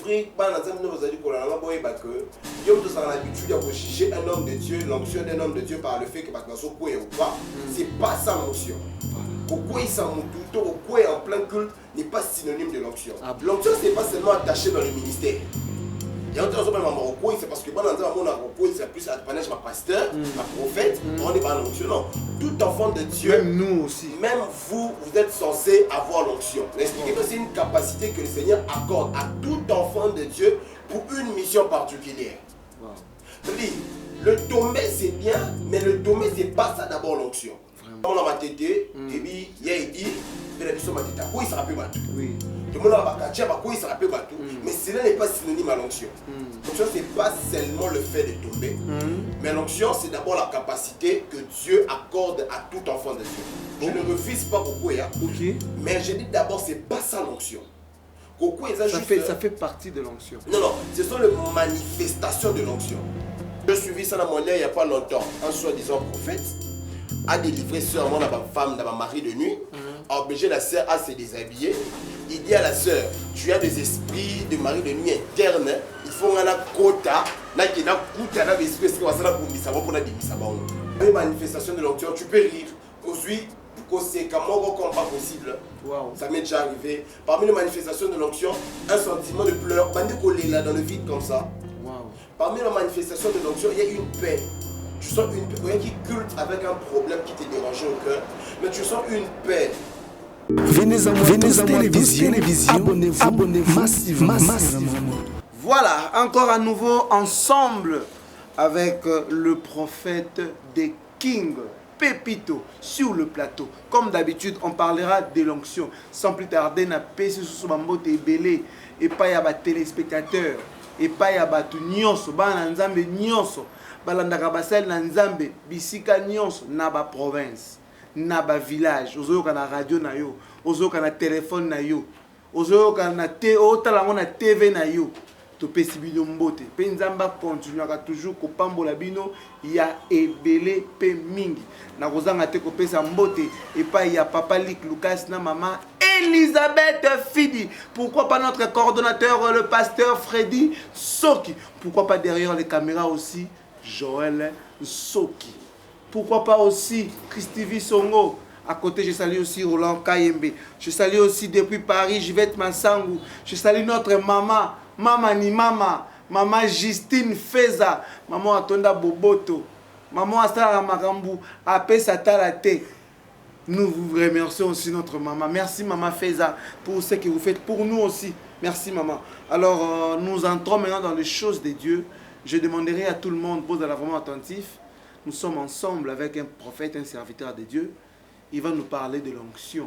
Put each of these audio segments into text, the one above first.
souffrir, vous allez l'habitude de juger un homme de Dieu, l'onction d'un homme de Dieu par le fait que c'est pas ça l'onction. Pourquoi il s'en pourquoi en plein culte n'est pas synonyme de l'onction. L'onction, c'est pas seulement attaché dans le ministère. Il y a d'autres gens c'est parce que c'est plus apanage ma pasteur, ma prophète, on n'est pas l'onction. Non, tout enfant de Dieu, même nous aussi, même vous êtes censé avoir l'onction. Expliquez que c'est une capacité que le Seigneur accorde à tout enfant de Dieu pour une mission particulière. C'est-à-dire, le domaine c'est bien, mais le domaine c'est pas ça d'abord l'onction. On a ma tête, et puis il y a dit, il se rappelle tout. Tout le monde a il se rappelle tout. Mais cela n'est pas synonyme à l'onction. L'onction, ce n'est pas seulement le fait de tomber. Mais l'onction, c'est d'abord la capacité que Dieu accorde à tout enfant de Dieu. Je ne refuse pas beaucoup, mais je dis d'abord, ce n'est pas ça l'onction. Ça fait partie de l'onction. Non, ce sont les manifestations de l'onction. Je suivi ça dans mon lien il n'y a pas longtemps. Un soi-disant prophète a délivré sûrement dans ma femme, dans ma mari de nuit, a obligé la sœur à se déshabiller. Il dit à la sœur, tu as des esprits de mari de nuit internes, il faut un quota, une manifestation de l'onction, tu peux rire. Aujourd'hui, c'est comme pas possible. Ça m'est déjà arrivé. Parmi les manifestations de l'onction, un sentiment de pleurs, là dans le vide comme ça. Parmi les manifestations de l'onction, il y a une paix. Tu sens une paix, qui culte avec un problème qui te dérangeait au cœur, mais tu sens une paix. Venez à moi, télévision, abonnez-vous massivement. Voilà, encore à nouveau ensemble avec le prophète des Kings, Pépito, sur le plateau. Comme d'habitude, on parlera de l'onction. Sans plus tarder, na pesi sous Bambote et Belé, et pas y a des téléspectateurs, et pas y a des nyonso, ba nzambe nyonso, balandaka basel na nzambe, bisika nyonso, na ba province. Na ba village, ozoyoka na radio na yo, ozoyoka na téléphone na yo, ozoyoka na otalango na TV na yo, to pesi bino mbote. Pe nzamba continuera toujours ko pambola bino ya ebele pe mingi. Na kozanga te ko pesa mbote et pas ya papa Lick Lucas na maman Elisabeth Fidi. Pourquoi pas notre coordonnateur le pasteur Freddy Soki? Pourquoi pas derrière les caméras aussi Joël Soki? Pourquoi pas aussi Christivi Songo? À côté, je salue aussi Roland Kayembe. Je salue aussi depuis Paris, Jivette Massangou. Je salue notre maman, maman Justine Feza, maman Atonda Boboto, maman Asala Makambu, Apé Satalate. Nous vous remercions aussi notre maman. Merci maman Feza pour ce que vous faites pour nous aussi. Merci maman. Alors, nous entrons maintenant dans les choses de Dieu. Je demanderai à tout le monde, pose la vraiment attentif. Nous sommes ensemble avec un prophète, un serviteur de Dieu. Il va nous parler de l'onction.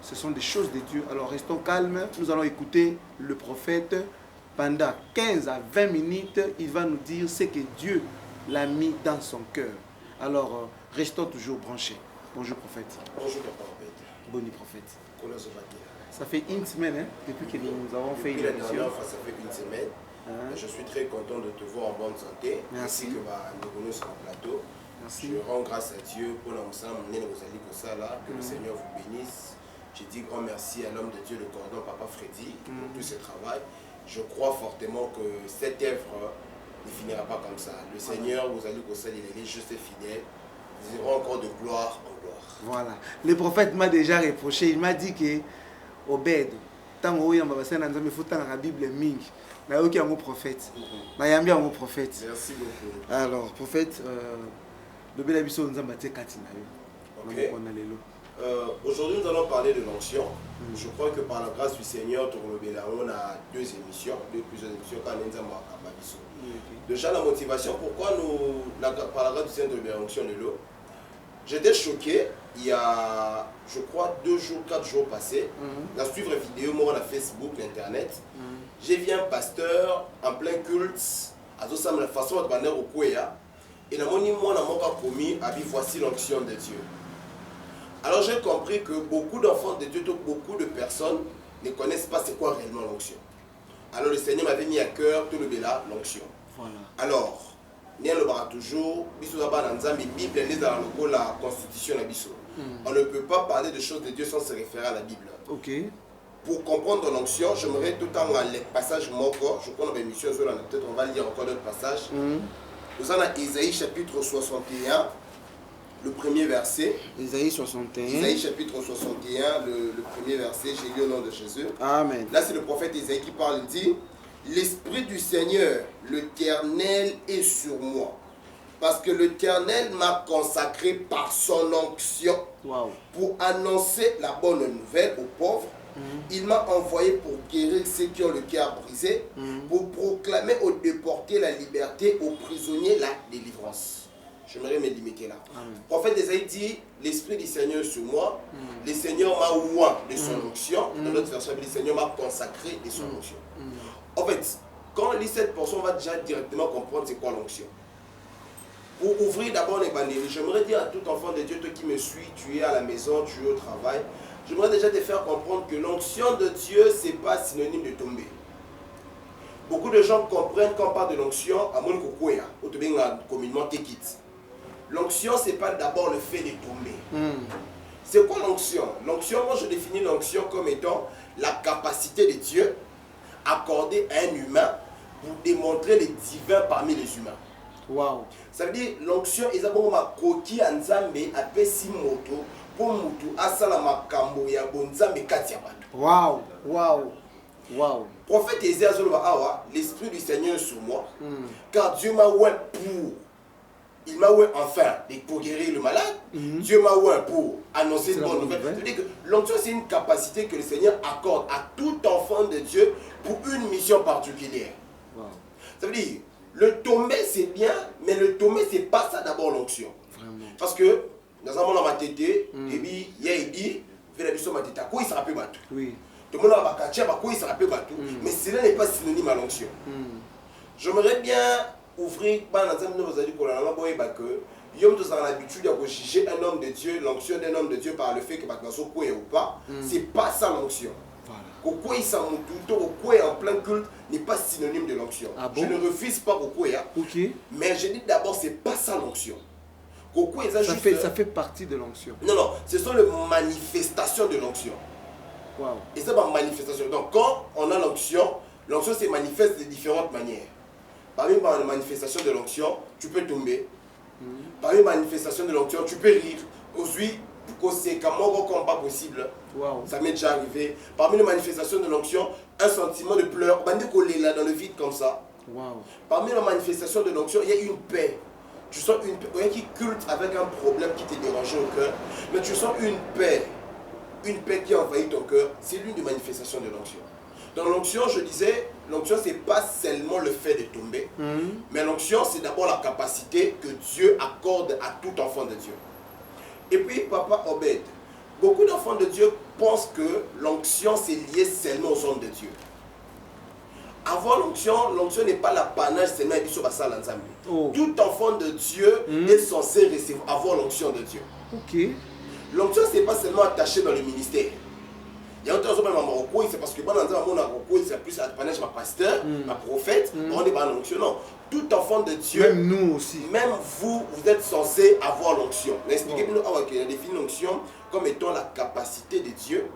Ce sont des choses de Dieu. Alors restons calmes. Nous allons écouter le prophète pendant 15 à 20 minutes. Il va nous dire ce que Dieu l'a mis dans son cœur. Alors restons toujours branchés. Bonjour prophète. Bonjour papa. Bonjour prophète. Ça fait une semaine depuis que nous avons fait une émission. Ça fait une semaine. Je suis très content de te voir en bonne santé. Merci. Ainsi que nous venons sur le plateau. Merci. Je rends grâce à Dieu pour l'ensemble. Que le Seigneur vous bénisse. Je dis grand merci à l'homme de Dieu, le cordon Papa Freddy, pour tout ce travail. Je crois fortement que cette œuvre ne finira pas comme ça. Le Seigneur, vous allez au il est juste et fidèle. Nous irons encore de gloire en gloire. Voilà. Le prophète m'a déjà reproché. Il m'a dit que Obed, tant que il faut la Bible mingi. Merci beaucoup. Alors, prophète, aujourd'hui, nous allons parler de l'onction. Je crois que par la grâce du Seigneur, on a plusieurs émissions. Déjà, la motivation, pourquoi par la grâce du Seigneur, l'onction de l'eau. J'étais choqué, il y a, je crois, 2 jours, 4 jours passés, dans suivre une vidéo, moi, sur Facebook, Internet. J'ai vu un pasteur en plein culte, à la façon de parler au Kouéa, et dans mon moi, commis, a dit voici l'onction de Dieu. Alors j'ai compris que beaucoup d'enfants de Dieu, beaucoup de personnes ne connaissent pas c'est quoi réellement l'onction. Alors le Seigneur m'avait mis à cœur tout le béla, l'onction. Voilà. Alors, nous allons toujours, la constitution de Bisso. On ne peut pas parler de choses de Dieu sans se référer à la Bible. Ok. pour comprendre l'onction, j'aimerais tout le temps les passages morts. Je crois que dans l'émission, peut-être on va lire encore d'autres passages. Nous avons Isaïe chapitre 61, le premier verset. Isaïe 61. Isaïe chapitre 61, le premier verset. J'ai lu au nom de Jésus. Amen. Là, c'est le prophète Isaïe qui parle. Il dit: l'Esprit du Seigneur, l'Éternel, est sur moi. Parce que l'Éternel m'a consacré par son onction pour annoncer la bonne nouvelle aux pauvres. Il m'a envoyé pour guérir ceux qui ont le cœur brisé, pour proclamer aux déportés la liberté, aux prisonniers la délivrance. J'aimerais me limiter là. Le prophète Isaïe dit: l'Esprit du Seigneur est sur moi, le Seigneur m'a oint de son onction. Dans notre version, le Seigneur m'a consacré de son onction. En fait, quand on lit cette portion, on va déjà directement comprendre c'est quoi l'onction. Pour ouvrir d'abord les bannières, j'aimerais dire à tout enfant de Dieu, toi qui me suis, tu es à la maison, tu es au travail, j'aimerais déjà te faire comprendre que l'onction de Dieu, ce n'est pas synonyme de tomber. Beaucoup de gens comprennent quand on parle de l'onction, à mon kokoya, ou communément tekit. L'onction, ce n'est pas d'abord le fait de tomber. C'est quoi l'onction? L'onction, moi je définis l'onction comme étant la capacité de Dieu accordée à un humain pour démontrer les divins parmi les humains. Wow. Ça veut dire l'onction est d'abord koki anzambe apesi moto pour mutu asala makambo ya bonzambe kati ya bato. Wow, wow, wow. Prophète Ésaïe azoloba awa, l'esprit du Seigneur est sur moi, car Dieu m'a oint pour, il m'a oint enfin pour guérir le malade. Dieu m'a oint pour annoncer une bonne nouvelle. Ça veut dire que l'onction c'est une capacité que le Seigneur accorde à tout enfant de Dieu pour une mission particulière. Wow. Ça veut dire le tomber c'est bien, mais le tomber c'est pas ça d'abord l'onction. Parce que dans un monde en matété, et puis il dit, fait la mission matété, quoi il s'appelle bateau. Oui. Tout le monde a bakachia, quoi il s'appelle bateau. Mais cela n'est pas synonyme à l'onction. J'aimerais bien ouvrir, dans un monde vous avez dit qu'on a que Yom tous a l'habitude de juger un homme de Dieu, l'onction d'un homme de Dieu par le fait que Baknaso quoi ou pas. C'est pas ça l'onction. Quoi il s'en quoi en plein culte n'est pas synonyme de l'onction. Ah bon? Je ne refuse pas quoi, mais je dis d'abord c'est pas ça l'onction. Ça fait partie de l'onction. Non, non, ce sont les manifestations de l'onction. Wow. Et c'est ma manifestation. Donc quand on a l'onction, l'onction se manifeste de différentes manières. Parmi les manifestations de l'onction, tu peux tomber. Parmi les manifestations de l'onction, tu peux rire. Aujourd'hui, c'est comme pas possible. Wow. Ça m'est déjà arrivé. Parmi les manifestations de l'onction, un sentiment de pleurs. On dit qu'on est là dans le vide comme ça. Wow. Parmi les manifestations de l'onction, il y a une paix. Tu sens une paix qui culte avec un problème qui te dérange au cœur. Mais tu sens une paix qui envahit ton cœur. C'est l'une des manifestations de l'onction. Dans l'onction, je disais, l'onction, ce n'est pas seulement le fait de tomber. Mais l'onction, c'est d'abord la capacité que Dieu accorde à tout enfant de Dieu. Et puis, Papa Obed, beaucoup d'enfants de Dieu pensent que l'onction, c'est lié seulement aux hommes de Dieu. Avant l'onction n'est pas l'apanage seulement de Dieu. Tout enfant de Dieu est censé avoir l'onction de Dieu. L'onction, ce n'est pas seulement attaché dans le ministère. Il y a autre chose même à Marocco, c'est parce que dans Marocco, c'est plus l'apanage ma pasteur, ma prophète, on est pas l'onction. Non, tout enfant de Dieu, même nous aussi, même vous êtes censé avoir l'onction. Expliquez-nous qu'il a défini l'onction comme étant la capacité de Dieu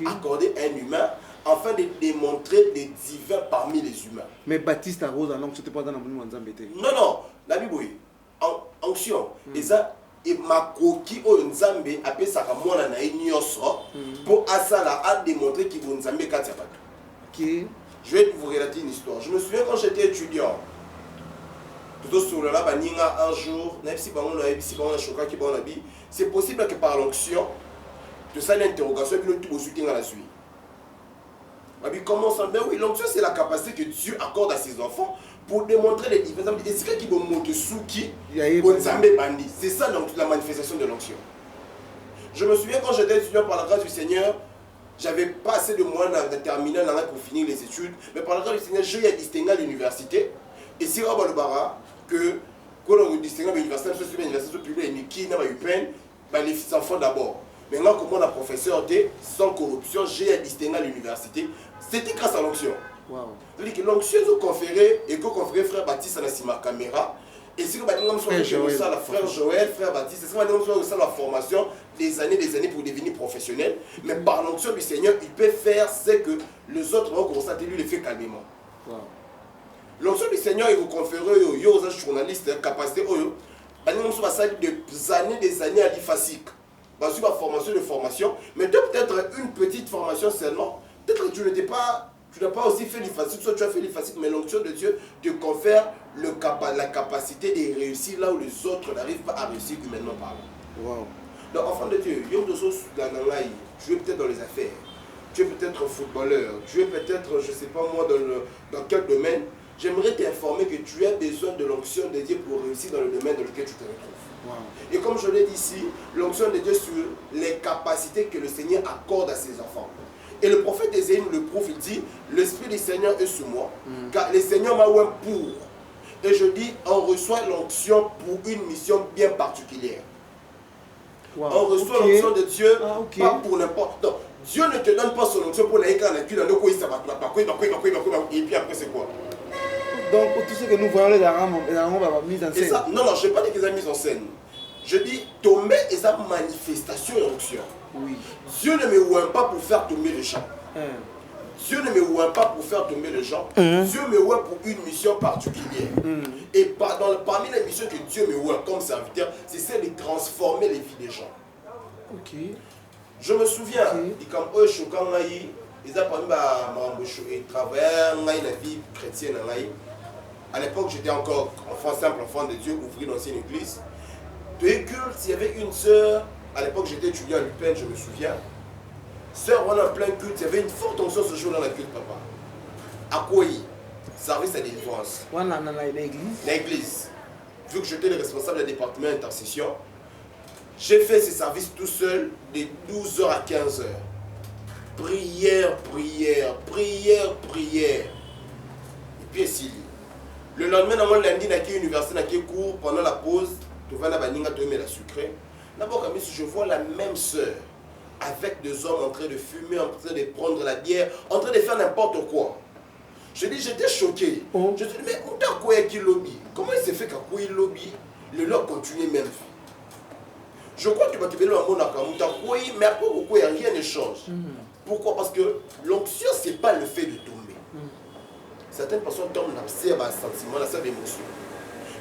accordée à un humain afin de démontrer les divins parmi les humains. Mais Baptiste Arose, l'onction, c'était pas dans la Mouni. Non, non, la Bible, onction, et ça. Et ma coquille au Nzambe appelle ça comme moi na nyonso pour asala a démontrer qu'il vous Nzambe katiapat. Je vais vous relater une histoire. Je me souviens quand j'étais étudiant. Tout sur là baninga un jour, c'est possible que par l'onction de ça l'interrogation et puis le tout au soutien à la suite. Comment ça? Mais oui, l'onction c'est la capacité que Dieu accorde à ses enfants pour démontrer les divins. Et c'est qui va monter sous qui? C'est ça donc la manifestation de l'onction. Je me souviens quand j'étais étudiant par la grâce du Seigneur, j'avais pas assez de moyens de terminer pour finir les études, mais par la grâce du Seigneur, j'ai eu à distinguer à l'université. Et c'est à Balobara que quand on distingue à l'université, c'est l'université publique, qui n'a pas eu peine, les enfants d'abord. Maintenant, comme on a professeur sans corruption, j'ai à distinguer à l'université. C'était grâce à l'onction. Wow. C'est-à-dire que l'onction est conférée, et que conféré frère Baptiste à la caméra, Et si vous avez la frère Joël, frère Baptiste, c'est la formation des années pour devenir professionnel. Mais par l'onction du Seigneur, il peut faire ce que les autres vont constater, lui le fait calmement. Wow. L'onction du Seigneur, il vous confère aux journalistes capacité, des années à l'IFASIC. Parce que formation de formation, mais peut-être une petite formation seulement. Peut-être que tu n'as pas aussi fait l'IFASIC, soit tu as fait l'IFASIC, mais l'onction de Dieu te confère la capacité de réussir là où les autres n'arrivent pas à réussir humainement parlant. Wow. Donc, enfant de Dieu, tu es peut-être dans les affaires, tu es peut-être footballeur, tu es peut-être, je ne sais pas moi, dans quel domaine. J'aimerais t'informer que tu as besoin de l'onction de Dieu pour réussir dans le domaine dans lequel tu te retrouves. Wow. Et comme je l'ai dit ici, l'onction de Dieu sur les capacités que le Seigneur accorde à ses enfants. Et le prophète Ésaïe nous le prouve, il dit, l'Esprit du Seigneur est sur moi, car le Seigneur m'a oint pour. Et je dis, on reçoit l'onction pour une mission bien particulière. Wow. On reçoit l'onction de Dieu, pas pour n'importe. Donc, Dieu ne te donne pas son onction pour la écran, et puis après c'est quoi? Donc, tout ce que nous voyons les darons mise en scène. Ça, non, je n'ai pas dit qu'ils ont mis en scène. Je dis, tomber est sa manifestation d'onction. Oui. Dieu ne me oint pas pour faire tomber les gens. Dieu ne me oint pas pour faire tomber les gens. Dieu me oint pour une mission particulière. Et parmi les missions que Dieu me oint comme serviteur, c'est celle de transformer les vies des gens. Okay. Je me souviens, comme eux, ils travaillaient dans la vie chrétienne. À l'époque, j'étais encore simple enfant de Dieu, ouvrier dans une église. De culte, il y avait une sœur. À l'époque, j'étais étudiant à l'UPEN, je me souviens. Sœur, on a plein culte. Il y avait une forte onction ce jour dans la culte, papa. À Kouaï, service à délivrance. L'église. Vu que j'étais le responsable du département d'intercession, j'ai fait ce service tout seul de 12h à 15h. Prière. Et puis, ici. Le lendemain, dans le lundi, dans l'université, dans le cours, pendant la pause, tu vas la sucrée. D'abord, je vois la même sœur avec des hommes en train de fumer, en train de prendre la bière, en train de faire n'importe quoi. Je dis, j'étais choqué. Je me dis, mais où t'as quoi qui lobby? Comment il s'est fait qu'à quoi il lobby, le leur continue même vie? Je crois que tu vas te dire, mais après, rien ne change. Pourquoi? Parce que l'onction, ce n'est pas le fait de tomber. Certaines personnes tombent dans un sentiment, dans une émotion.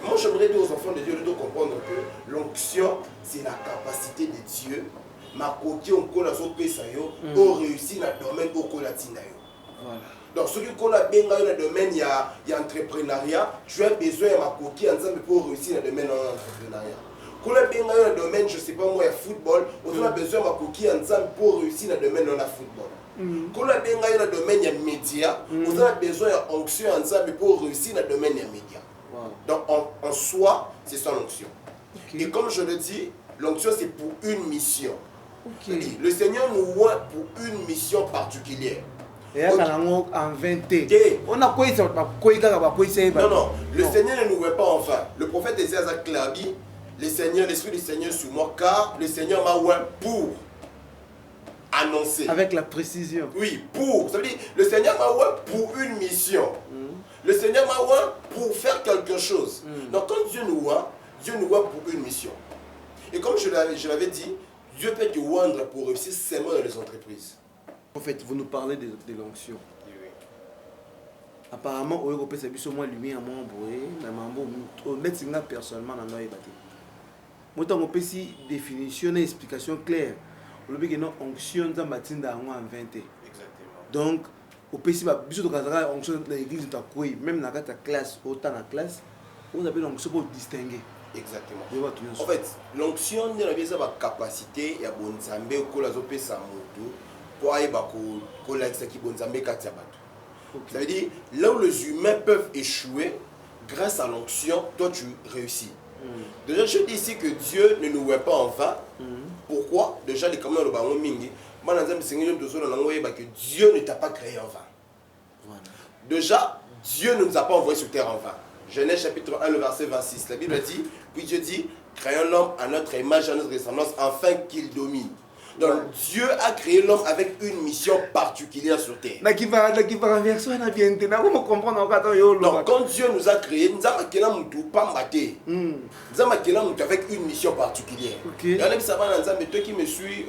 Moi, j'aimerais dire aux enfants de Dieu de comprendre que l'onction, c'est la capacité de Dieu. Ma coquille, on colle à son pesayo, on réussit dans le domaine au colatinayo. Donc, ceux qui collent bien dans le domaine, il y a entrepreneuriat. Tu as besoin de ma coquille ensemble pour réussir dans le domaine de l'entrepreneuriat. Quand on a bien dans le domaine, je ne sais pas moi, il y a football, on a besoin de ma coquille ensemble pour réussir dans le domaine de la football. Quand on a bien dans le domaine, il y a médias, on a besoin d'onction ensemble pour réussir dans le domaine des médias. Donc en soi, c'est son onction. Et comme je le dis, l'onction c'est pour une mission. Le Seigneur nous oint pour une mission particulière. Et en 20 on a quoi non, le Seigneur ne nous oint pas enfin. Le prophète Ésaïe a clairement, l'Esprit du Seigneur sur moi, car le Seigneur m'a oint pour annoncer. Avec la précision. Oui, pour. Ça veut dire, le Seigneur m'a oint pour une mission. Le Seigneur m'a oint pour faire quelque chose. Donc quand Dieu nous oint pour une mission. Et comme je l'avais dit, Dieu peut te oindre pour réussir seulement dans les entreprises. En fait, vous nous parlez de l'onction. Oui. Apparemment, au Europe, c'est plus ou moins lumière à mon bruit. Mais personnellement, on a ébattu. Moi, on peut si définition et explication claire. On peut dire que l'onction est en 20. Exactement. Donc, au PC, si vous avez l'onction dans l'église, même dans la classe, autant dans la classe, vous avez l'onction pour distinguer. Exactement. En fait, l'onction est la capacité à bon zambé ou la zope sa moto pour aller pour la qui bon zambé katiabato. Ça veut dire là où les humains peuvent échouer, grâce à l'onction, toi tu réussis. Déjà, je dis ici que Dieu ne nous voit pas en vain. Pourquoi? Déjà, les communs le baron mingi. Moi, dans un Seigneur de zone, que Dieu ne t'a pas créé en vain. Déjà, Dieu ne nous a pas envoyés sur terre en vain. Genèse chapitre 1, le verset 26. La Bible dit, puis Dieu dit, créons l'homme à notre image, à notre ressemblance, afin qu'il domine. Donc Dieu a créé l'homme avec une mission particulière sur terre. Donc quand Dieu nous a créé, nous avons créé avec une mission particulière. Toi qui me suis,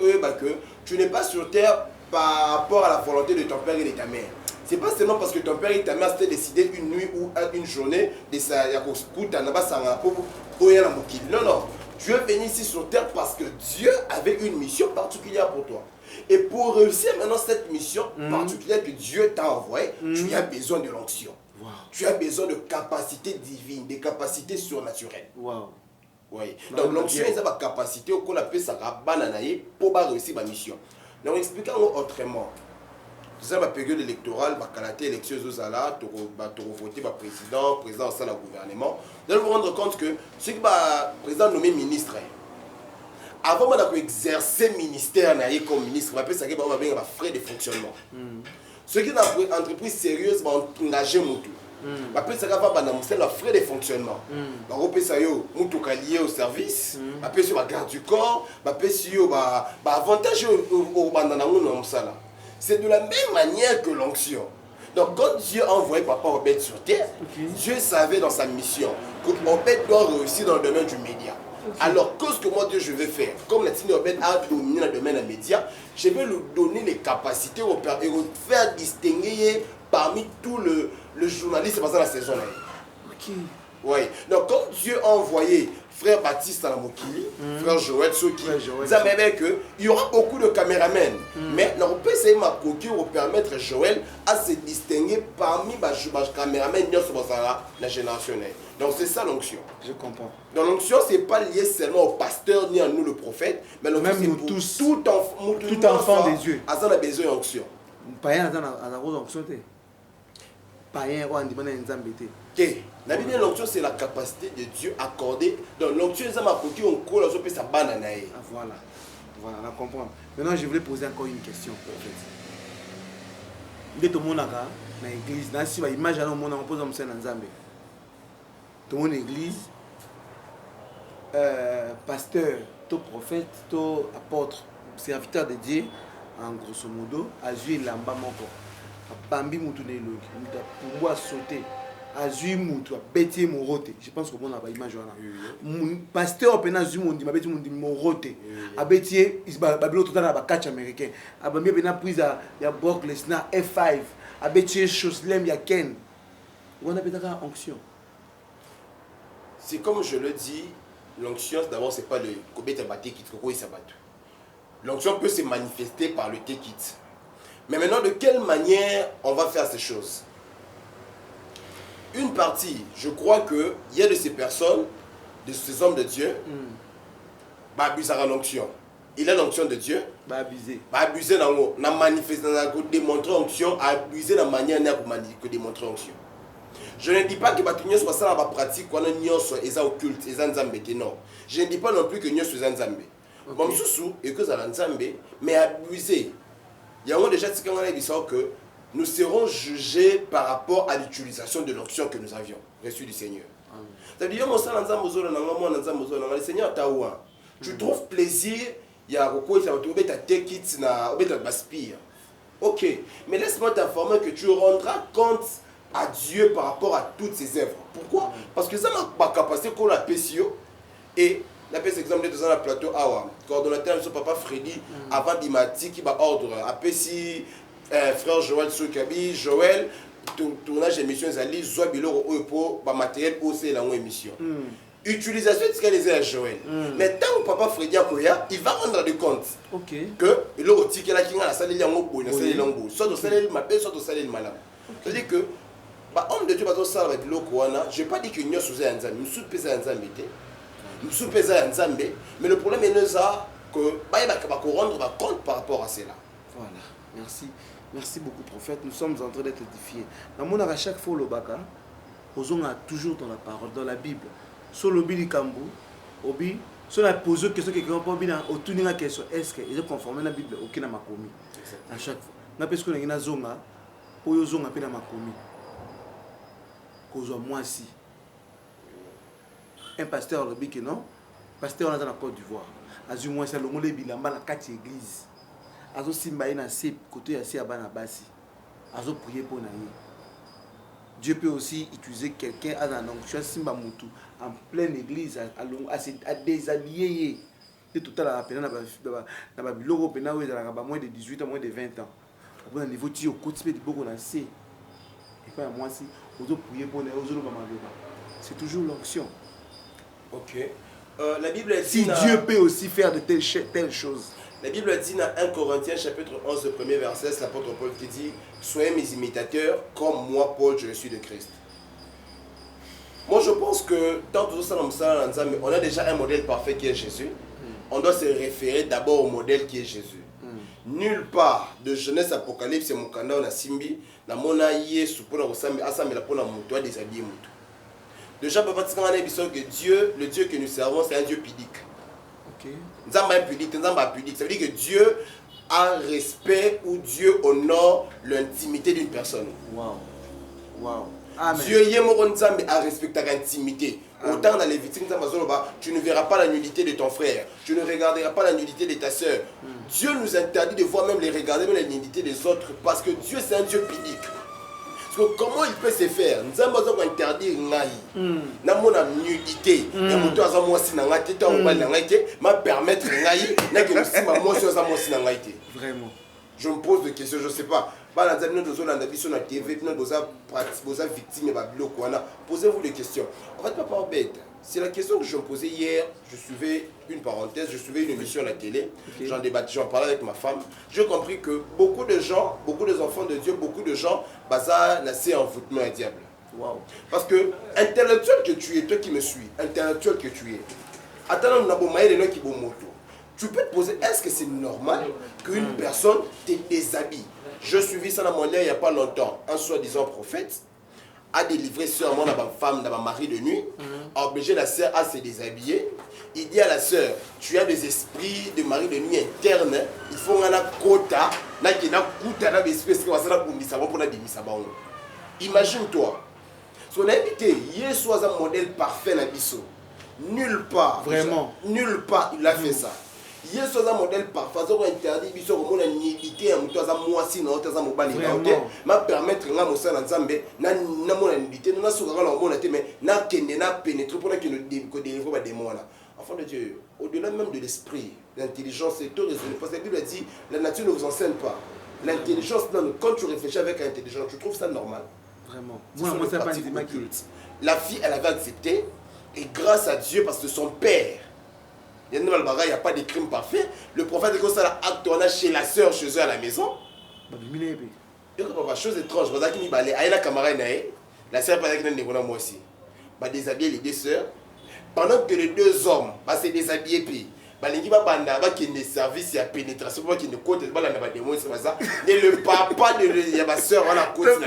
tu n'es pas sur terre par rapport à la volonté de ton père et de ta mère. C'est pas seulement parce que ton père et ta mère s'étaient décidé une nuit ou une journée de sa non, non. Tu es venu ici sur terre parce que Dieu avait une mission particulière pour toi. Et pour réussir maintenant cette mission particulière que Dieu t'a envoyée, tu as besoin de l'onction. Wow. Tu as besoin de capacités divines, de capacités surnaturelles. Wow. Oui. Donc l'onction, c'est la capacité qu'on appelle ça pour réussir ma mission. Donc expliquons autrement. Dans la période électorale, la élection zozala, tu voter le président au sein du gouvernement. Vous allez vous rendre compte que ce qui va président nommé ministre, avant d'exercer le ministère comme ministre, on appelle ça frais de fonctionnement. Ceux qui ont une entreprise sérieuse vont engager Moutou. On appelle ça frais de fonctionnement. On appelle ça lié au service, on appelle ça garde du corps, on appelle ça avantage au bandana. C'est de la même manière que l'onction. Donc quand Dieu a envoyé Papa Obed sur terre, Dieu savait dans sa mission que Obed doit réussir dans le domaine du média. Alors qu'est-ce que moi Dieu je vais faire? Comme la Tine Obed a dominé le domaine des médias, je vais lui donner les capacités et le faire distinguer parmi tous les journalistes pendant la saison. Oui. Donc quand Dieu a envoyé frère Baptiste à la Mokili, frère Joël Soki, ça veut dire qu'il y aura beaucoup de caméramens. Mais on peut essayer de permettre à Joël à se distinguer parmi les caméramens de la génération. Donc c'est ça l'onction. Je comprends. Donc l'onction, ce n'est pas lié seulement au pasteur ni à nous le prophète, mais l'onction c'est pour tous, tout enfant des dieux. À ça on a besoin d'onction. Païen a la rose onction. Païen ou andimane nzambete. La Bible, l'onction, c'est la capacité de Dieu accordée. Donc l'onction, c'est ma coquille, on colle, on peut sa banane. Voilà, voilà, on comprend. Maintenant, je voulais poser encore une question. Dès que tout le monde a dans l'église, dans si image au monde, on pose un monsieur dans Zambé. Tout le monde église, pasteur, tout prophète, tout apôtre, serviteur de Dieu, en grosso modo, a joué l'amba moko. Bambi moutoune logi, pour moi sauter. Azui moutou, bêtier morote. Je pense que mon image là. Pasteur opena azui mondi, ma bêtier mondi morote. A bêtier, il va babilo tout dans la catch américain. A bambi bena prise ya Brock Lesnar F5. A bêtier Choslem ya Ken. On a peut-être onction. C'est comme je le dis, l'onction d'abord c'est pas le kobeta baté qui te koyi sabato. L'onction peut se manifester par le tekit. Mais maintenant, de quelle manière on va faire ces choses? Une partie, je crois qu'il y a de ces personnes, de ces hommes de Dieu, bah abuser à l'onction. Il a l'onction de Dieu. Bah abuser. Bah abuser dans la manifestation, démontrer l'onction, abuser la manière de démontrer l'onction. Je ne dis pas que les gens soient dans la pratique, quand ils sont occultes, ils sont nzambé. Non. Je ne dis pas non plus que nous sommes nzambé. Bon, sous et que ça nzambé, mais abuser. Il y a déjà que nous serons jugés par rapport à l'utilisation de l'onction que nous avions reçue du Seigneur. C'est-à-dire que le Seigneur t'a oué. Tu trouves plaisir, il y a ok, mais laisse-moi t'informer que tu rendras compte à Dieu par rapport à toutes ses œuvres. Pourquoi? Parce que ça n'a pas capacité qu'on la PCO et la PS exemple de dans le plateau Awa, coordonnateur de son papa Freddy, avant Dimati qui va ordre, après si frère Joël Sokabi, Joël, tournage d'émission Zali, Zoabilo pour matériel aussi dans l'émission. Utilisation de ce qu'elle disait à Joël. Mais tant que papa Freddy Akoya, il va rendre compte que il a dit que la kinga la salle de l'ango, la salle de l'ango, soit au salaire ma paix, soit au salaire malam. C'est-à-dire que homme de Dieu va ça avec l'Okoana, je n'ai pas dit que nous sommes en Zambie, nous sommes pesés en Zambie. Nous sommes pesés en Zambie, mais le problème est que nous rendre compte par rapport à cela. Voilà, merci. Merci beaucoup, prophète. Nous sommes en train d'être édifiés. Dans mon à chaque fois, le baka, on a toujours dans la parole, dans la Bible. Sur le Bili Kambu, Obi, sur la pose question que quelqu'un peut bien autour de la question, est-ce que il est conforme à la Bible ou qu'il n'a pas commis à chaque fois. Na parce que nous avons zonga, pour yo zonga pena makomi. Cause moi si un pasteur le bique non, pasteur on a dans la Côte d'Ivoire. Azu moi c'est le monde bilamba la 4 église. Azo simba ina sip côté ya si abana basi. Azo prier pour naïe. Dieu peut aussi utiliser quelqu'un à un onction simba mutu en pleine église à déshabiller. Et tout à l'heure, dans la biloko pena où ils ont moins de 18 ans, moins de 20 ans. Au bout niveau tu au côté de beaucoup na c'est. Et pas moi si aux autres prier pour les autres c'est toujours l'onction. OK. La Bible dit si Dieu peut aussi faire de telles choses. La Bible dit dans 1 Corinthiens chapitre 11 le premier verset, c'est l'apôtre Paul qui dit soyez mes imitateurs comme moi Paul je le suis de Christ. Moi je pense que dans tout ça on a déjà un modèle parfait qui est Jésus. On doit se référer d'abord au modèle qui est Jésus. Nulle part de Genèse Apocalypse et Mukanda on a simbi na mona yesu pour ressemble assemble pour la moto déshabiller moto. Déjà papa tsanga na biso que Dieu, le Dieu que nous servons c'est un Dieu pudique. Nzamba impudique, Nzamba pudique. Ça veut dire que Dieu a respect ou Dieu honore l'intimité d'une personne. Wow. Wow. Amen. Dieu a respecté l'intimité. Autant dans les victimes, tu ne verras pas la nudité de ton frère. Tu ne regarderas pas la nudité de ta soeur. Dieu nous interdit de voir même les regarder, même la nudité des autres. Parce que Dieu c'est un Dieu pudique. Parce que comment il peut se faire? Nous avons interdit na mona nudité. Ya moto aza mwasi na ngati ta mobali na ngati ma permettre ngai na que musima mwasi aza mwasi na ngati. Vraiment. Je me pose des questions, je sais pas. Bala nzambi no dozo landa biso na TV, no doza victime ba biloko wana. Posez-vous des questions. En fait papa bête. C'est la question que je me posais hier. Je suivais une parenthèse, je suivais une émission à la télé. Okay. J'en parlais avec ma femme. J'ai compris que beaucoup de gens, beaucoup des enfants de Dieu, beaucoup de gens, baza naissent en envoûtement à diable. Wow. Parce que intellectuel que tu es, toi qui me suis, intellectuel que tu es, attends, tu peux te poser, est-ce que c'est normal qu'une personne te déshabille? Je suivis ça dans mon lien il n'y a pas longtemps, un soi-disant prophète a délivré sûrement dans ma femme, dans ma mari de nuit, a obligé la sœur à se déshabiller. Il dit à la sœur, tu as des esprits de mari de nuit internes, il faut qu'on a quota, imagine-toi, son invité, il soit un modèle parfait dans Bisso. Nulle part, vraiment, nulle part il a fait ça. Il y a un modèle parfait, il y a interdit, il y a une nudité, il y a un mobile, ma permettre à mon sang ensemble, na mon nudité, na souverain la mon mais na kende na pénétrer pour que nous délivrer des démons là. Enfant de Dieu, au-delà même de l'esprit, l'intelligence est tout raisonnable. Parce que la Bible dit, la nature ne vous enseigne pas. L'intelligence, quand tu réfléchis avec l'intelligence, tu trouves ça normal. Vraiment. Moi, ça pas la fille, elle avait accepté, et grâce à Dieu, parce que son père, il n'y a pas de crime parfait. Le prophète dit que ça a acte chez la sœur, chez eux à la maison. Chose étrange, la sœur parlait que moi aussi. Déshabiller les deux sœurs. Pendant que les deux hommes se déshabillent, puis les services à pénétration, qui ne compte pas la démon, et le papa de ma soeur à la côte.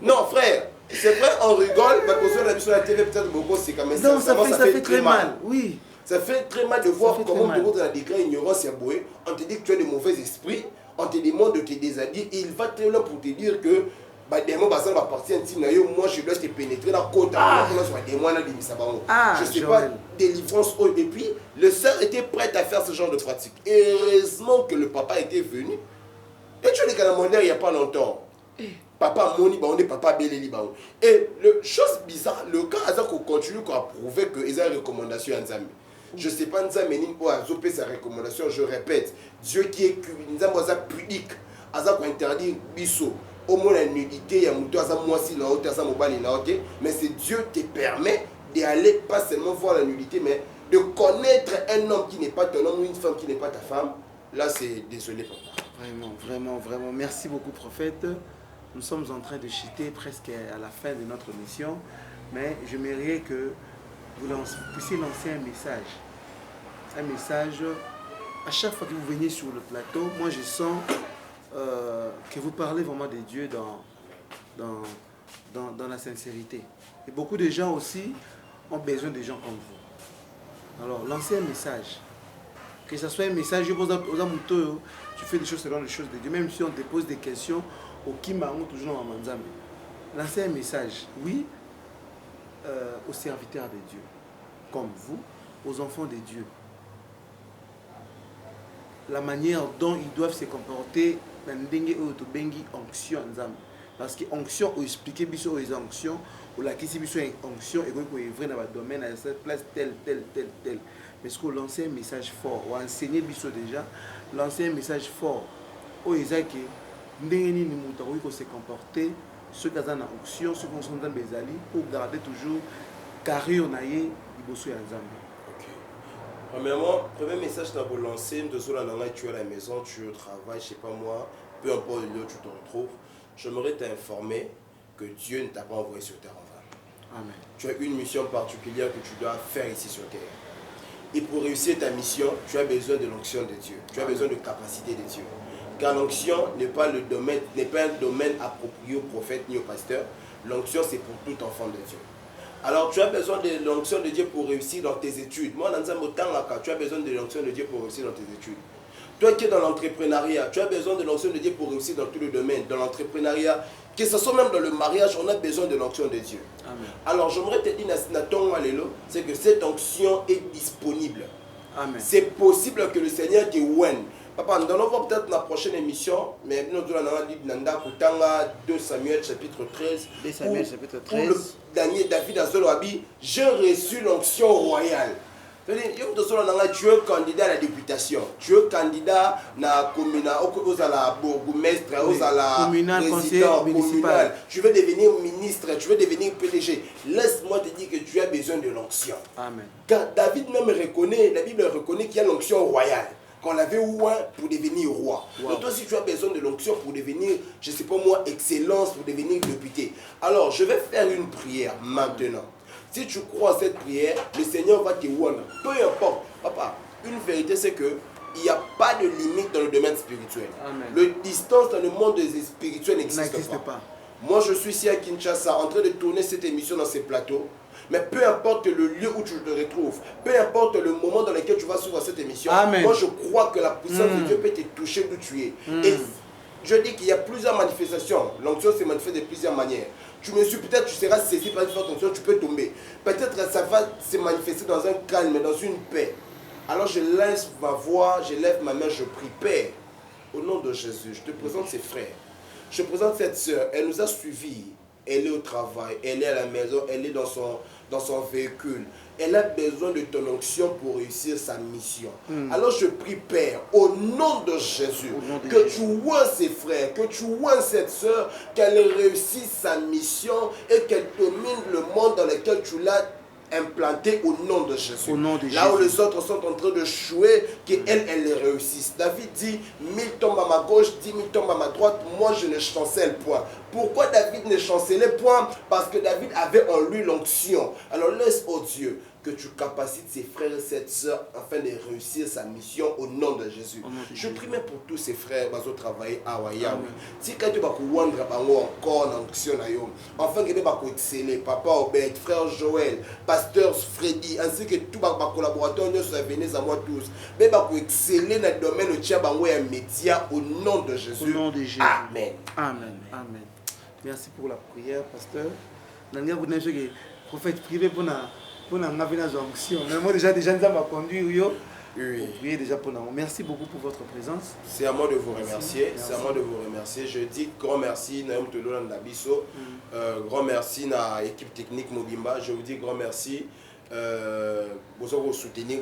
Non, frère. C'est vrai, on rigole, mais quand on a vu sur la TV, peut-être beaucoup, c'est quand même non, ça fait très mal. Oui. Ça fait très mal de voir comment tu dans la degré ignorance et bouée. On te dit que tu as de mauvais esprits, on te demande de te déshabiller, et il va te là pour te dire que des mots basés dans la partie intime, moi je dois te pénétrer dans le côté, je sais pas, délivrance. Et puis, le sœur était prête à faire ce genre de pratique. Et heureusement que le papa était venu. Et tu es les il n'y a pas longtemps. Papa Moni, on est papa Beleli. Et le chose bizarre, le cas a continue à prouver que il y a une recommandation à Nzambe. Je ne sais pas Nzambe ni a zopé sa recommandation, je répète, Dieu qui est Nzambe a pudique, a interdit biso. Au moins la nudité, il y a muto aza mwasi na ote aza mobali na ote, mais c'est Dieu te permet d'aller pas seulement voir la nudité, mais de connaître un homme qui n'est pas ton homme ou une femme qui n'est pas ta femme. Là, c'est désolé papa. Vraiment, vraiment, vraiment. Merci beaucoup prophète. Nous sommes en train de chuter presque à la fin de notre mission, mais j'aimerais que vous puissiez lancer un message. Un message, à chaque fois que vous venez sur le plateau, moi je sens que vous parlez vraiment de Dieu dans la sincérité. Et beaucoup de gens aussi ont besoin de gens comme vous. Alors, lancez un message. Que ce soit un message, tu fais des choses selon les choses de Dieu, même si on te pose des questions, au Kimango, toujours dans Manzambe. Lancez un message, oui, aux serviteurs de Dieu. comme vous, aux enfants de Dieu. La manière dont ils doivent se comporter dans onction. Parce que onction, ou expliquer les onctions, ou la question est onction, et qu'on est vrai dans le domaine, à cette place, tel. Mais ce qu'on lance un message fort, ou enseigner déjà, lancer un message fort, où ils ont que se comporter, ceux qui ont une onction, ceux qui sont dans les alliés, pour garder toujours carré on a eu il Premièrement, premier message que vous lancez, tu es à la maison, tu es au travail, je ne sais pas moi, peu importe le lieu où tu te retrouves, j'aimerais t'informer que Dieu ne t'a pas envoyé sur terre en vain. Amen. Tu as une mission particulière que tu dois faire ici sur terre. Et pour réussir ta mission, tu as besoin de l'onction de Dieu. Tu as besoin de capacité de Dieu. Car l'onction n'est pas un domaine approprié au prophète ni au pasteur. L'onction, c'est pour tout enfant de Dieu. Alors, tu as besoin de l'onction de Dieu pour réussir dans tes études. Moi, tu as besoin de l'onction de Dieu pour réussir dans tes études. Toi qui es dans l'entrepreneuriat, tu as besoin de l'onction de Dieu pour réussir dans tous les domaines. Dans l'entrepreneuriat, que ce soit même dans le mariage, on a besoin de l'onction de Dieu. Amen. Alors, j'aimerais te dire, c'est que cette onction est disponible. C'est possible que le Seigneur te ouvre. Papa, nous allons voir peut-être dans la prochaine émission, mais nous allons lire 2 Samuel chapitre 13. 2 Samuel chapitre 13. Où David Azoloabi, j'ai reçu l'onction royale. Tu es candidat à la députation, tu es candidat à la bourgmestre, à la président communal, tu veux devenir ministre, tu veux devenir PDG. Laisse-moi te dire que tu as besoin de l'onction. Amen. Car David même reconnaît, la Bible reconnaît qu'il y a l'onction royale. Qu'on l'avait oint pour devenir roi. Wow. Donc toi aussi tu as besoin de l'onction pour devenir, je ne sais pas moi, excellence, pour devenir député. Alors je vais faire une prière maintenant. Si tu crois à cette prière, le Seigneur va te oindre. Peu importe. Papa, une vérité c'est que il n'y a pas de limite dans le domaine spirituel. Amen. Le distance dans le monde spirituel n'existe pas. Moi je suis ici à Kinshasa en train de tourner cette émission dans ces plateaux. Mais peu importe le lieu où tu te retrouves, peu importe le moment dans lequel tu vas suivre cette émission, Amen. Moi je crois que la puissance de Dieu peut te toucher d'où tu es. Et je dis qu'il y a plusieurs manifestations. L'onction se manifeste de plusieurs manières. Tu me suis, peut-être tu seras saisi par une forte onction, tu peux tomber. Peut-être ça va se manifester dans un calme, dans une paix. Alors je laisse ma voix, je lève ma main, je prie. Père, au nom de Jésus, je te présente ses frères. Je présente cette sœur, elle nous a suivis. Elle est au travail, elle est à la maison, elle est dans son véhicule. Elle a besoin de ton onction pour réussir sa mission. Alors je prie, Père, au nom de Jésus, que tu vois ses frères, que tu vois cette sœur, qu'elle réussisse sa mission et qu'elle domine le monde dans lequel tu l'as implanté au nom de Jésus. Là où les autres sont en train de jouer, qu'elle réussisse. David dit, 1000 tombent à ma gauche, 10 000 tombent à ma droite, moi je ne chancelle point. Pourquoi David ne chancelait point? Parce que David avait en lui l'onction. Alors laisse, oh Dieu, que tu capacites ses frères et ses sœurs afin de réussir sa mission au nom de Jésus. Je prie même pour tous ces frères qui ont travaillé à Yahweh. Si quelqu'un va wandre encore en onction, enfin que va exceller, Papa Obed, frère Joël, pasteur Freddy, ainsi que tous les collaborateurs qui sont venus à moi tous, mais va exceller dans le domaine de média au nom de Jésus. Au nom de Jésus. Amen. Amen. Amen. Merci pour la prière, pasteur. Le prophète privé pour onction. Mais moi déjà nous avons conduit. Oui. Déjà pour nous. Merci beaucoup pour votre présence. C'est à moi de vous remercier. C'est à moi de vous remercier. Je dis grand merci Naïm Tolo Ndabiso. Grand merci à l'équipe technique Mobimba. Je vous dis grand merci. Vous soutenez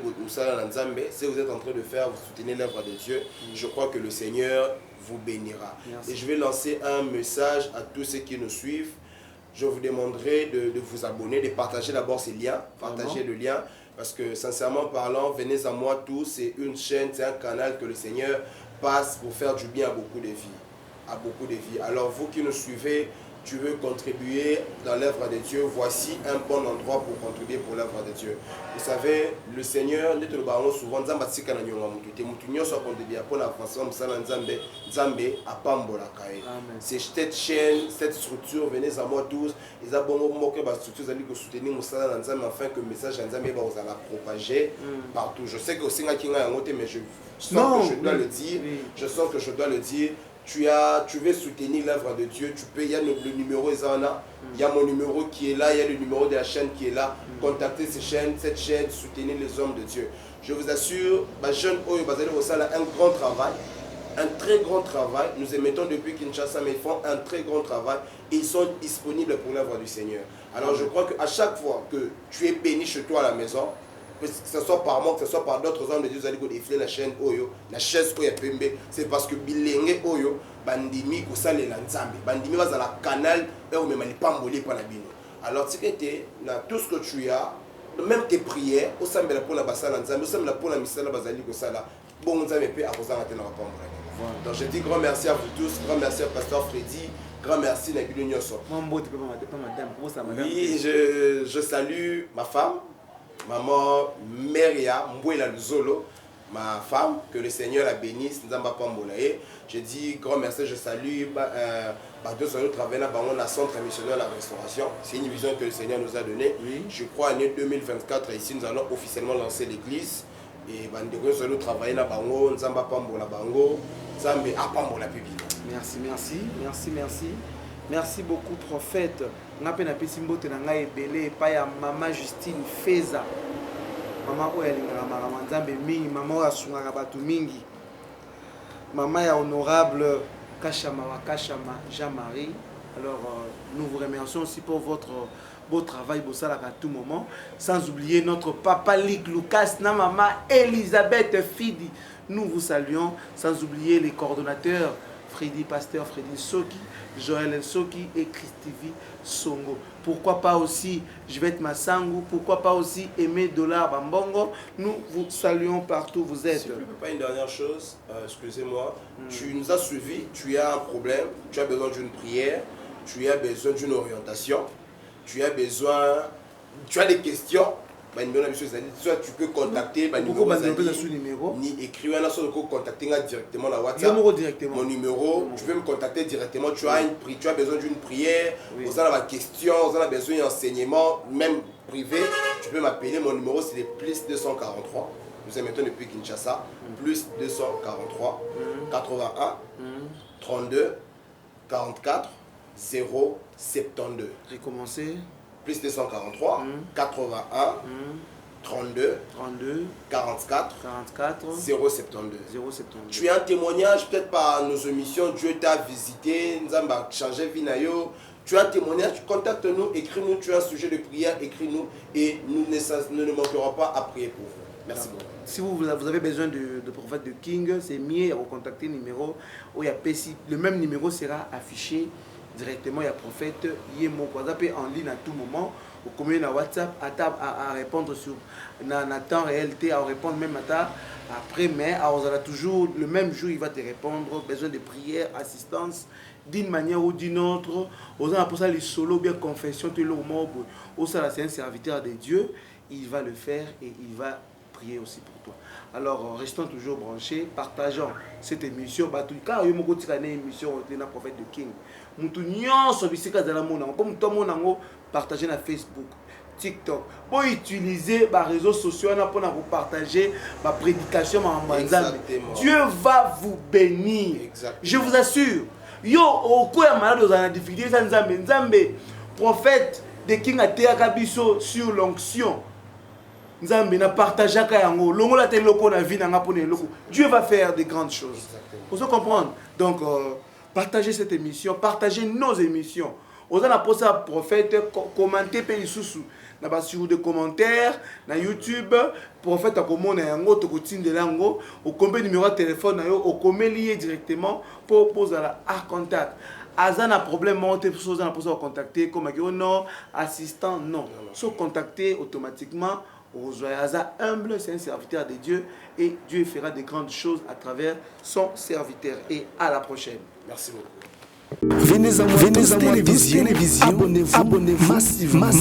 si vous êtes en train de faire, vous soutenez l'œuvre de Dieu. Je crois que le Seigneur vous bénira. Merci. Et je vais lancer un message à tous ceux qui nous suivent. Je vous demanderai de vous abonner, de partager d'abord ces liens, partager le lien, parce que sincèrement parlant, venez à moi tous, c'est une chaîne, c'est un canal que le Seigneur passe pour faire du bien à beaucoup de vies. Alors vous qui nous suivez, tu veux contribuer dans l'œuvre de Dieu, voici un bon endroit pour contribuer pour l'œuvre de Dieu. Vous savez, le Seigneur, souvent, c'est cette chaîne, cette structure, venez à moi tous, ils ont soutenir afin que le message va la propager partout. Je sais que mais je sens que je dois le dire. Je sens que je dois le dire. tu veux soutenir l'œuvre de Dieu, tu peux, il y a le numéro Zana, il y a mon numéro qui est là, il y a le numéro de la chaîne qui est là. Contactez cette chaîne, soutenir les hommes de Dieu. Je vous assure, ma jeune Oyo Bazali Rosala a un grand travail, un très grand travail. Nous émettons depuis Kinshasa, mais ils font un très grand travail et ils sont disponibles pour l'œuvre du Seigneur. Alors je crois qu'à chaque fois que tu es béni chez toi à la maison, que ce soit par moi, que ce soit par d'autres hommes de Dieu, vous allez défiler la chaîne Oyo, la chaise Oyo Pembe, c'est parce que Bilenge Oyo, Bandimi, Koussale Lanzambi, Bandimi va dans la canal, et on ne m'a pas molé par la bino. Alors, tu sais, tout ce que tu as, même tes prières, au sein de la pour la basse Lanzambi, au sein de la pour la mission de la Basali Koussala, bon, vous avez pu arroser à la rapport. Donc, je dis grand merci à vous tous, grand merci à Pasteur Freddy, grand merci à Nabil Nyoso. Oui, je salue ma femme. Maman Meria Mbouela Luzolo, ma femme, que le Seigneur la bénisse, je dis grand merci, je salue deux travailler là, on a centre missionnaire la restauration. C'est une vision que le Seigneur nous a donnée. Oui. Je crois année 2024 ici nous allons officiellement lancer l'église et nous allons travailler là bango, nzamba pambola bango, nzambe apambola pibi. Merci. Merci beaucoup, prophète. Je suis belé Maman Justine Feza. Maman Mingi. Maman honorable Kachama Jean-Marie. Alors, nous vous remercions aussi pour votre beau travail à tout moment. Sans oublier notre papa Lick Lucas, maman Elisabeth Fidi. Nous vous saluons. Sans oublier les coordonnateurs. Pasteur Freddy Soki, Joël Soki et Christivi Songo. Pourquoi pas aussi Jvet Massango, pourquoi pas aussi Aimé Dollar Bambongo. Nous vous saluons partout où vous êtes. S'il vous plaît, pas une dernière chose, excusez-moi. Tu nous as suivis, tu as un problème, tu as besoin d'une prière, tu as besoin d'une orientation, tu as des questions. Soit tu peux contacter ni écrire un contacter directement la WhatsApp. Mon numéro, tu peux me contacter directement. Tu as besoin d'une prière, vous avez des questions, vous avez besoin d'enseignement, même privé. Tu peux m'appeler. Mon numéro c'est le plus 243. Nous émettons depuis Kinshasa. Plus 243 81 32 44 072. J'ai commencé. Plus 243 81 32 44 072. Tu as un témoignage peut-être par nos émissions, Dieu t'a visité, nous avons changé vie. Tu as un témoignage, contacte-nous, écris-nous, tu as un sujet de prière, écris-nous et nous ne manquerons pas à prier pour vous. Merci beaucoup. Si vous avez besoin de prophète de King, c'est mieux à contacter le numéro. Le même numéro sera affiché directement. Il y a prophète, il y a mon WhatsApp en ligne à tout moment. Vous communiquez à WhatsApp à répondre sur un temps réel, à répondre même après, mais on aura toujours le même jour, il va te répondre. Besoin de prière, assistance, d'une manière ou d'une autre. On a pour ça les solos, bien confession, tout le monde. C'est un serviteur de Dieu, il va le faire et il va prier aussi pour toi. Alors, restons toujours branchés, partageons cette émission. Car il y a une émission de prophète de King. Partagez sur Facebook, TikTok. Pour utiliser les réseaux sociaux pour partager ma prédication. Dieu va vous bénir. Exactement. Je vous assure. Yo, au cours de malade, vous avez des difficultés. Prophète de King a été sur l'onction. Dieu va faire de grandes choses. Vous comprenez? Donc, partagez cette émission, partagez nos émissions. Vous avez posé un prophète, commentez sur des commentaires, sur YouTube, prophète a commandé un autre routine de langue, au combien numéro de téléphone, au combien lié directement pour poser à contact. Azana problème, monte pour ça contacter comme non assistant non. So contacter automatiquement. Aza humble, c'est un serviteur de Dieu et Dieu fera de grandes choses à travers son serviteur. Et à la prochaine. Merci beaucoup. Venez à télévision, abonnez-vous massivement.